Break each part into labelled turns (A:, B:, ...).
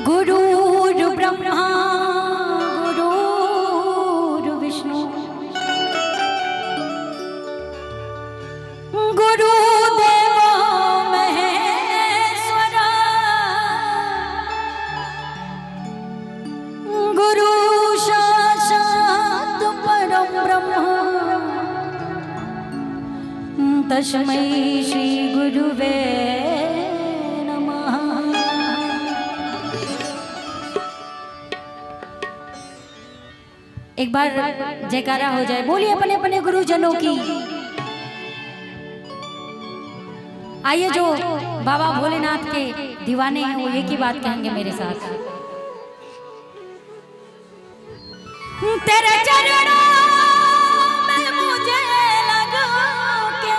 A: गुरुर् ब्रह्मा गुरुर्विष्णु गुरुदेवो महेश्वरा गुरु साक्षात् परं ब्रह्म तस्मै श्री गुरुवे नमः। एक बार जयकारा हो जाए, बोलिए अपने अपने गुरुजनों की। आइए जो बाबा भोलेनाथ के दीवाने हैं वो एक ही बात कहेंगे मेरे साथ। तेरे चरणों में मुझे लगा के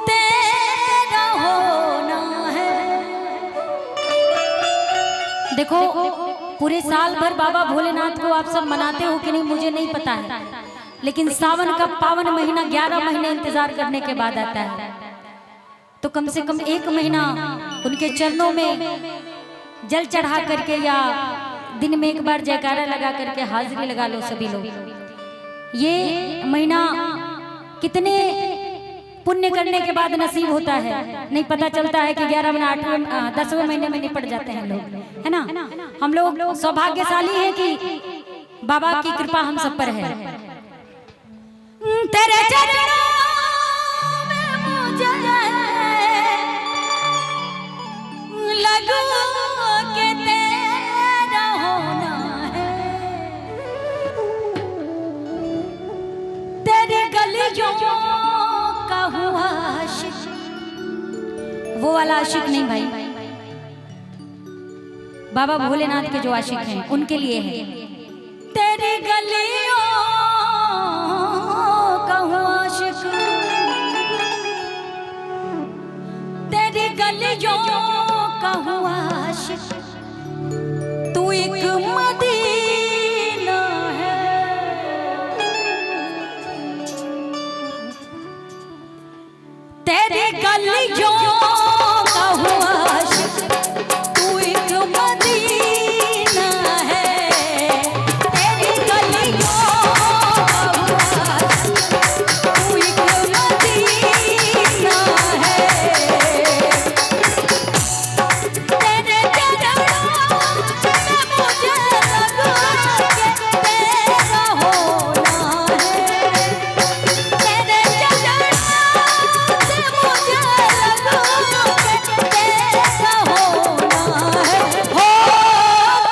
A: तेरा होना है। देखो पूरे साल भर बाबा भोलेनाथ को आप सब मनाते हो कि नहीं मुझे नहीं पता है, लेकिन सावन का पावन महीना 11 महीने इंतजार करने के बाद आता है, तो कम से कम 1 महीना उनके चरणों में जल चढ़ा करके या दिन में एक बार जयकारा लगा करके हाजिरी लगा लो सभी लोग। ये महीना कितने पुण्य करने के बाद नसीब होता है नहीं पता चलता है कि 11 महीना 8वें 10वें महीने में निपट जाते हैं लोग, है ना। हम लोग सौभाग्यशाली हैं कि बाबा की कृपा हम सब पर है। तेरे चरणों में मुझे लगो के तेरा होना है। तेरे गलियों का हुआ आशिक, वो वाला आशिक नहीं भाई, बाबा भोलेनाथ के जो आशिक हैं उनके लिए है। तेरी गलियों का हुआ आशिक, तेरी गलियों का हुआ आशिक, तू एक मदीना है। तेरी गलियों का हुआ आशिक, तू एक मदीना है। तेरी गलियों का हुआ आशिक, तू एक मदीना है। तेरे चरणों में मुझे लगा के तेरा होना है। तेरे चरणों से मुझे लगा के तेरा होना है। हो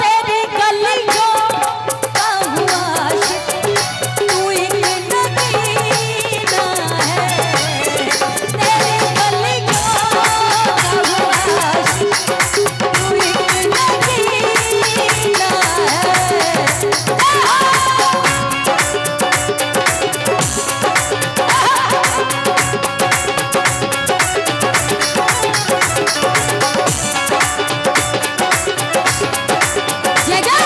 A: तेरी गलियों का हुआ आशिक, तू एक मदीना है। तेरी गलियों का हुआ आशिक, तू एक मदीना है। जय जय।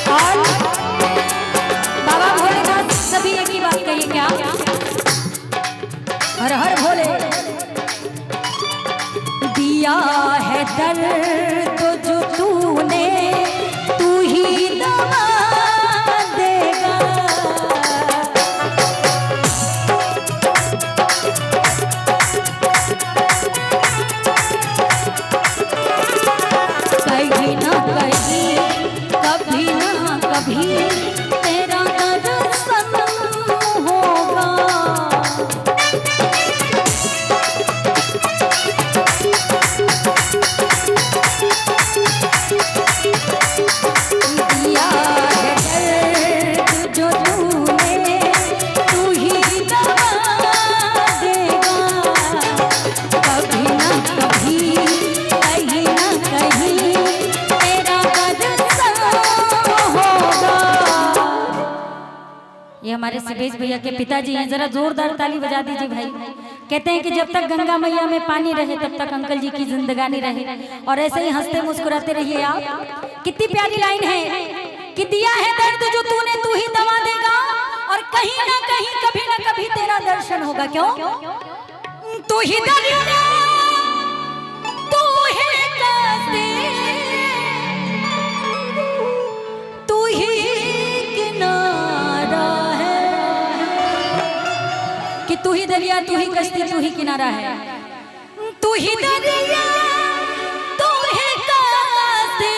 A: और बाबा भोलेनाथ सभी एक ही बात कहिए क्या? हर हर भोले। दिया है दर्द जो तूने, तू ही दवा देगा। कहीं ना कहीं कभी ना कभी तेरा दर्शन होगा। हमारे सिवेश भैया के पिताजी हैं, जरा जोरदार ताली बजा दीजिए भाई। कहते हैं कि जब तक गंगा मैया में पानी रहे तब तक अंकल जी की जिंदगानी रहे, और ऐसे ही हंसते मुस्कुराते रहिए आप। कितनी प्यारी लाइन है कि दिया है दर्द जो तूने तू ही दवा देगा, और कहीं ना कहीं कभी ना कभी तेरा दर्शन होगा। क्यों? तू ही दर्द, तू ही कांटे, तू ही किनारा है, कि तू ही दरिया तू ही कश्ती तू ही किनारा है। तू ही दरिया तू ही कश्ती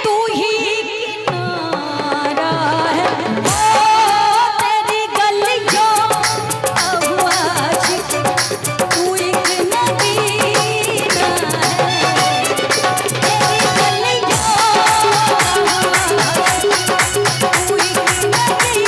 A: तू ही किनारा है। ओ तेरी गलियों अब आशिक तू एक नगीना है। तेरी गलियों तू एक नगीना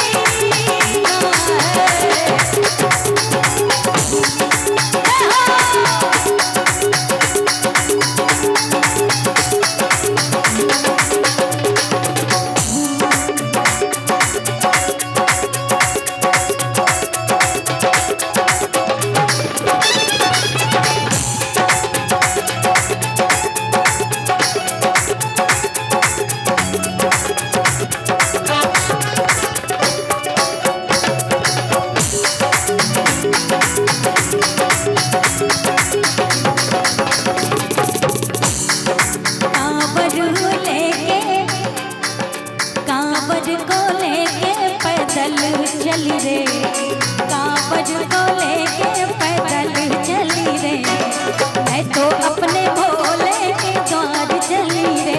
A: चली रे, कांवड़ को लेके पैदल चली रे, मैं तो अपने भोले के द्वार चली रे,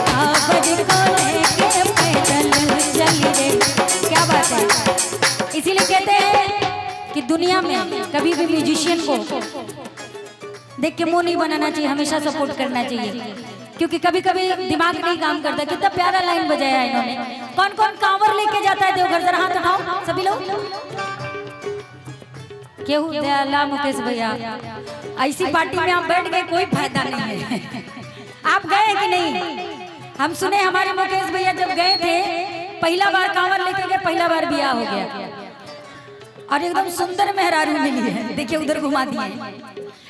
A: कांवड़ को लेके पैदल चली रे। क्या बात है। इसीलिए कहते हैं कि दुनिया में कभी भी म्यूजिशियन को देख के मुंह नहीं बनाना चाहिए, हमेशा सपोर्ट करना चाहिए, क्योंकि कभी कभी दिमाग नहीं काम करता। कितना प्यारा लाइन बजाया इन्होंने। कौन कौन कांवर लेके जाता है देवघर? जरा हाथ उठाओ सभी लोग। केहू दयाला मुकेश भैया, ऐसी पार्टी में आप बैठ गए कोई फायदा नहीं है। आप गए कि नहीं? हम सुने हमारे मुकेश भैया जब गए थे पहला बार कांवर लेके गए, पहला बार बियाह हो गया और एकदम सुंदर मेहरारू मिली है। देखिए उधर घुमा दिए।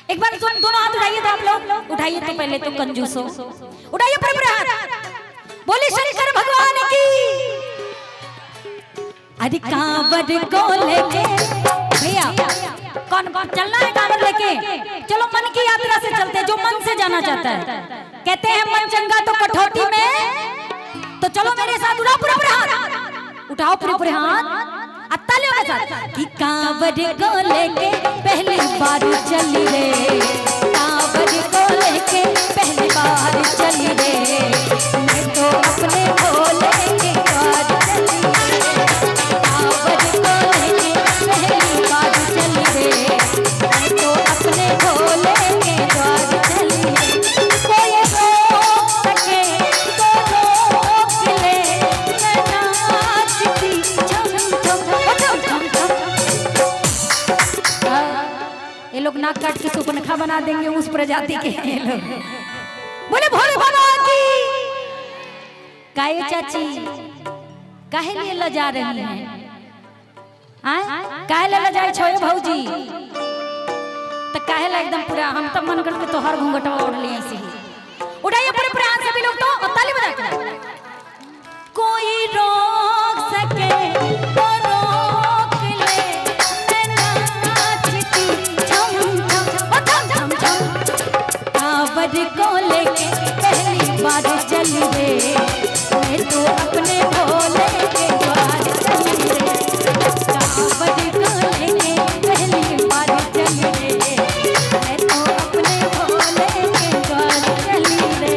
A: एक बार दोनों हाथ उठाइए तो आप लोग उठाइए तो पहले तो कंजूसो उठाइए पर हाथ। बोले शंकर भगवान की। अरे कांवर को लेके भैया कौन चलना है? कांवर लेके चलो, मन की यात्रा से चलते, जो मन से जाना चाहता है। कहते हैं मन चंगा तो कठौती में, तो चलो मेरे साथ उठाओ पूरे हाथ, उठाओ पूरे हाथ अत्तालियों के साथ कि कांवर को लेके पहली बार चली रे, कांवर को लेके पहली बार चली रे, मैं तो अपने भोले के द्वार चली रे, कांवर को लेके पहली बार चली रे, मैं तो अपने भोले के द्वार चली रे। कोई रोक सके तो रोक ले, मैं नाचती ये लोग नाक काट के सुपनखा बना देंगे उस प्रजाति के ये लोग। बोले भोले भगवान की। काहे चाची काहे लिए लजा रही हैं? काहे लजा जाए छोए भौजी? तो काहे ला एकदम पूरा हम तो मन करके तो हर घूंघटवा ओढ़ लिए ऐसे ही। उठाइए पूरे हाथ सभी लोग तो ताली बजा के। कोई रोक सके तो रोक ले, मैं नाचती झम झम कांवर को लेके पहली बार चली रे, मैं तो अपने भोले के द्वार चली रे, कांवर को लेके पहली बार चली रे, मैं तो अपने भोले के द्वार चली रे।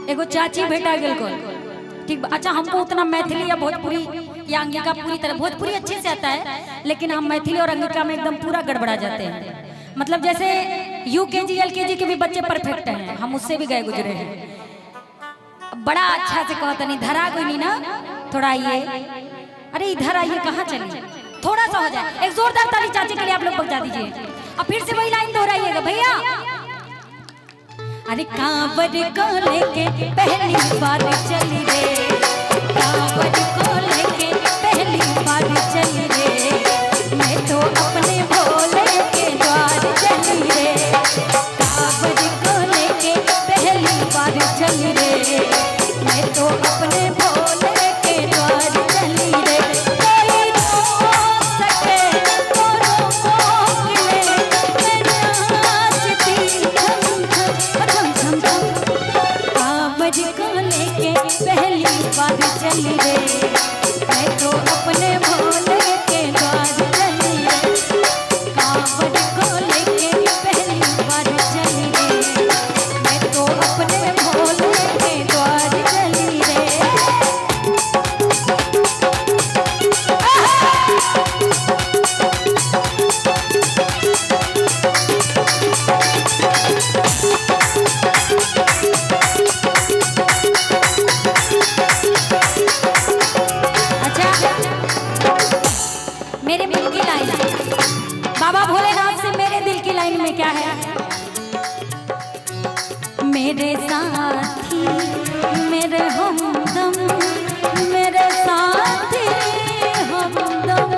A: एगो चाची भेटा गेल को ठीक। अच्छा हमको उतना मैथिली या भोजपुरी या अंगिका पूरी तरह, भोजपुरी अच्छे से आता है लेकिन हम मैथिली और अंगिका में एकदम पूरा गड़बड़ा जाते हैं। मतलब जैसे यूकेजी एलकेजी के भी बच्चे परफेक्ट हैं, हम उससे भी गए गुजरे हैं। बड़ा अच्छा से कहता नहीं धरा कोई नहीं ना, थोड़ा आइए, अरे इधर आइए, कहाँ चलिए, थोड़ा सा हो जाए। एक जोरदार ताली चाची के लिए आप लोग बजा दीजिए। अब फिर से वही लाइन दोहराइएगा भैया। अरे कांवर को लेके पहली बार चली रे, कांवर को लेके पहली बार चली रे, मैं तो अपने भोले के द्वार चली रे, कांवर को लेके पहली बार चली रे, मैं तो अपने भोले के द्वार चली रे। कोई रोक सके तो रोक ले, मैं नाचती झम झम कांवर को लेके पहली बार चली रे, मैं तो अपने भोले के द्वार चली रे, कांवर को लेके पहली बार चली रे, मैं तो अपने भोले के द्वार चली रे। मेरे दिल की लाइन, बाबा भोलेनाथ से मेरे दिल की लाइन में क्या है? मेरे साथी मेरे हमदम, मेरे साथी हमदम,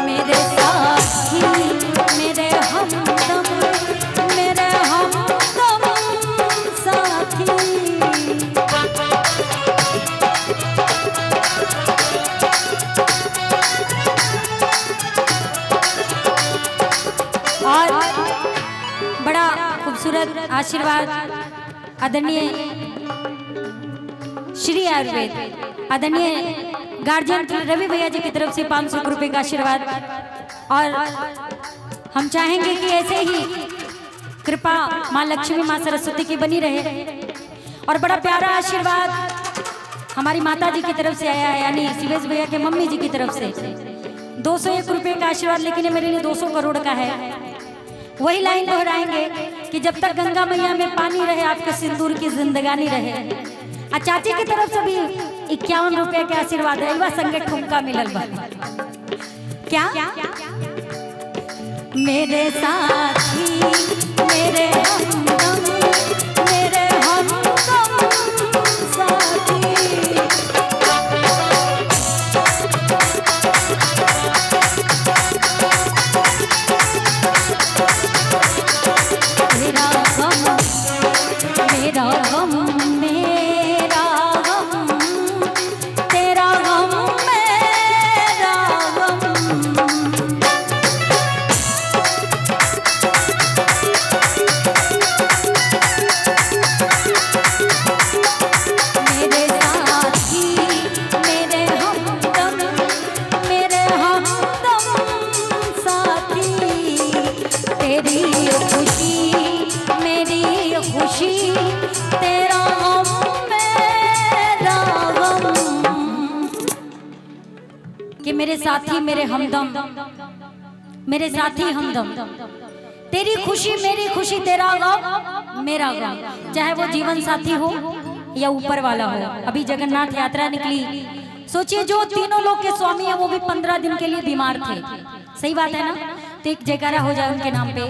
A: मेरे साथी मेरे हमदम, मेरे हमदम साथी। और बड़ा खूबसूरत आशीर्वाद आदरणीय श्री आयुर्वेद आदरणीय गार्जियन रवि भैया जी की तरफ से 500 रुपए का आशीर्वाद। और हम चाहेंगे कि ऐसे ही कृपा माँ लक्ष्मी माँ सरस्वती की बनी रहे। और बड़ा प्यारा आशीर्वाद हमारी माता जी की तरफ से आया है, यानी शिवेश भैया के मम्मी जी की तरफ से 201 रुपए का आशीर्वाद, लेकिन ये मेरे लिए 200 करोड़ का है। वही लाइन दोहराएंगे कि जब तक गंगा मैया में पानी रहे आपके सिंदूर की जिंदगानी रहे। आ चाची की तरफ से भी 51 रुपए के आशीर्वाद है, वह संगे ठुमका मिलल बा। क्या मेरे साथी मेरे हमदम, मेरे हमदम साथी। मेरा गम मेरा गम मेरा गम, तेरा गम मेरा गम। मेरे साथी मेरे हमदम, मेरे हमदम साथी, तेरी खुशी मेरी खुशी, तेरा गम मेरा गम। कि मेरे साथी मेरे हमदम, मेरे साथी हमदम, तेरी खुशी मेरी खुशी, तेरा गम मेरा गम। चाहे वो जीवन साथी हो या ऊपर वाला हो। अभी जगन्नाथ यात्रा निकली, सोचिए जो तीनों लोग के स्वामी है वो भी 15 दिन के लिए बीमार थे। सही बात है ना? तो एक जयकारा हो जाए उनके नाम पे।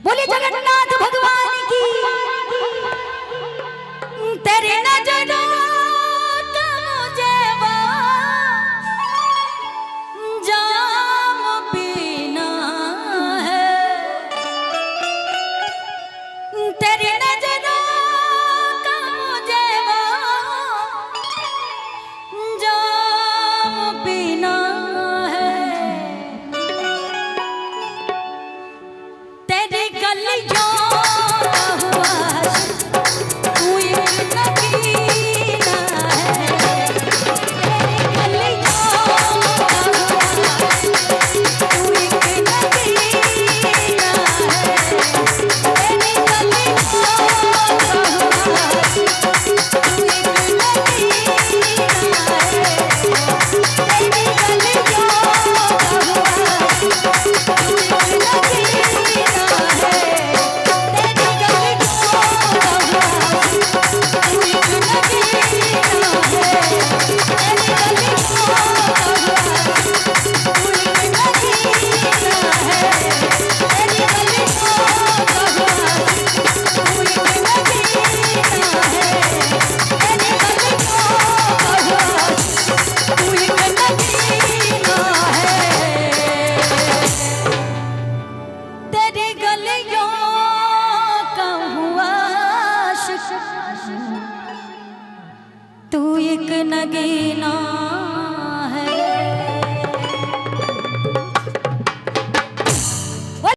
A: बोले जगन्नाथ भगवान की। तेरी नजरों का मुझे वो जाम पीना है, तेरी नजरों का मुझे वो जाम पीना है, तेरी गलियों का हुआ तू एक नगीना है, तेरी गलियों का हुआ तू एक नगीना है, तेरी गलियों का हुआ तू एक नगीना है। एक नगीना